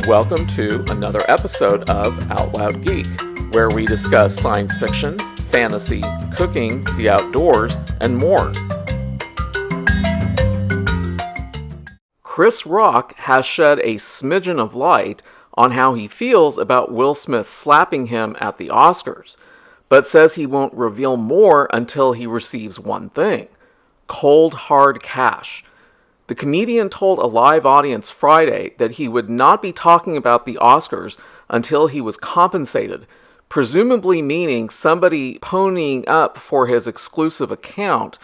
Welcome to another episode of Out Loud Geek, where we discuss science fiction, fantasy, cooking, the outdoors, and more. Chris Rock has shed a smidgen of light on how he feels about Will Smith slapping him at the Oscars, but says he won't reveal more until he receives one thing: cold hard cash. The comedian told a live audience Friday that he would not be talking about the Oscars until he was compensated, presumably meaning somebody ponying up for his exclusive account.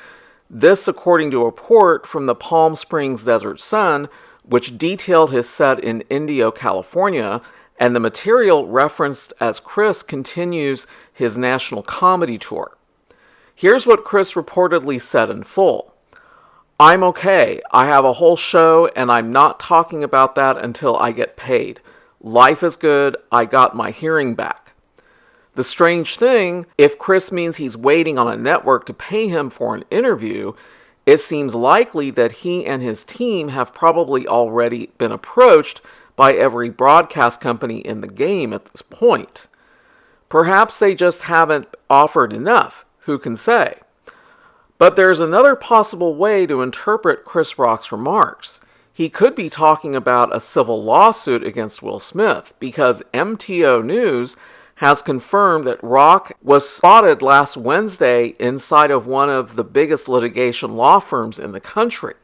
This according to a report from the Palm Springs Desert Sun, which detailed his set in Indio, California, and the material referenced as Chris continues his national comedy tour. Here's what Chris reportedly said in full. "I'm okay. I have a whole show and I'm not talking about that until I get paid. Life is good. I got my hearing back." The strange thing, if Chris means he's waiting on a network to pay him for an interview, it seems likely that he and his team have probably already been approached by every broadcast company in the game at this point. Perhaps they just haven't offered enough. Who can say? But there's another possible way to interpret Chris Rock's remarks. He could be talking about a civil lawsuit against Will Smith, because MTO News has confirmed that Rock was spotted last Wednesday inside of one of the biggest litigation law firms in the country.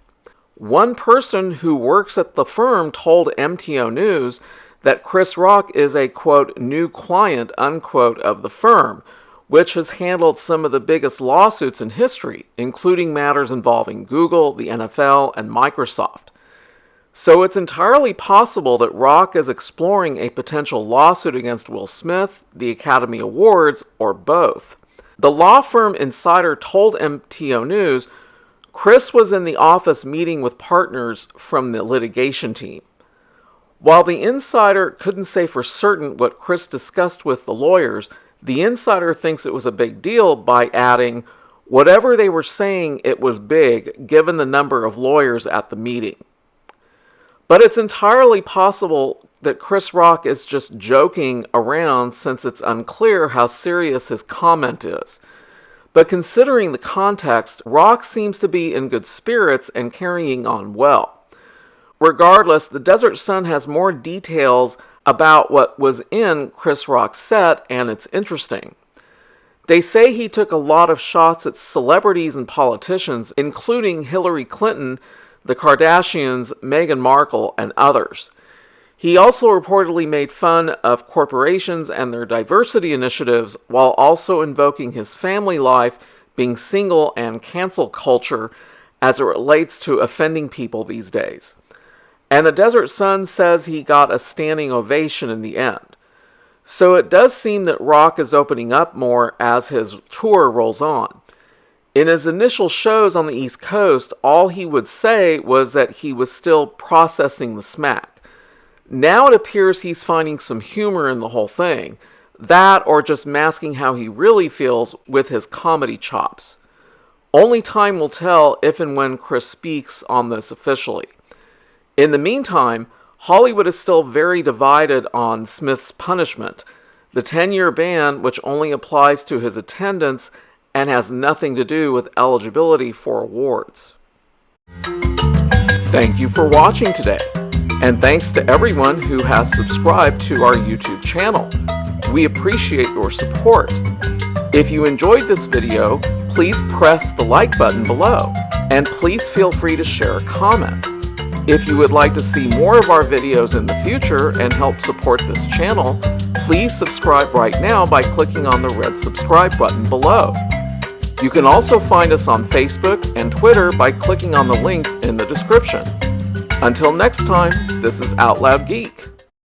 One person who works at the firm told MTO News that Chris Rock is a, quote, new client, unquote, of the firm, which has handled some of the biggest lawsuits in history, including matters involving Google, the NFL, and Microsoft. So it's entirely possible that Rock is exploring a potential lawsuit against Will Smith, the Academy Awards, or both. The law firm insider told MTO News Chris was in the office meeting with partners from the litigation team. While the insider couldn't say for certain what Chris discussed with the lawyers, the insider thinks it was a big deal by adding, whatever they were saying, it was big, given the number of lawyers at the meeting. But it's entirely possible that Chris Rock is just joking around, since it's unclear how serious his comment is. But considering the context, Rock seems to be in good spirits and carrying on well. Regardless, the Desert Sun has more details about what was in Chris Rock's set, and it's interesting. They say he took a lot of shots at celebrities and politicians, including Hillary Clinton, the Kardashians, Meghan Markle, and others. He also reportedly made fun of corporations and their diversity initiatives, while also invoking his family life, being single, and cancel culture as it relates to offending people these days. And the Desert Sun says he got a standing ovation in the end. So it does seem that Rock is opening up more as his tour rolls on. In his initial shows on the East Coast, all he would say was that he was still processing the smack. Now it appears he's finding some humor in the whole thing, that or just masking how he really feels with his comedy chops. Only time will tell if and when Chris speaks on this officially. In the meantime, Hollywood is still very divided on Smith's punishment, the 10-year ban, which only applies to his attendance and has nothing to do with eligibility for awards. Thank you for watching today, and thanks to everyone who has subscribed to our YouTube channel. We appreciate your support. If you enjoyed this video, please press the like button below, and please feel free to share a comment. If you would like to see more of our videos in the future and help support this channel, please subscribe right now by clicking on the red subscribe button below. You can also find us on Facebook and Twitter by clicking on the links in the description. Until next time, this is Out Loud Geek.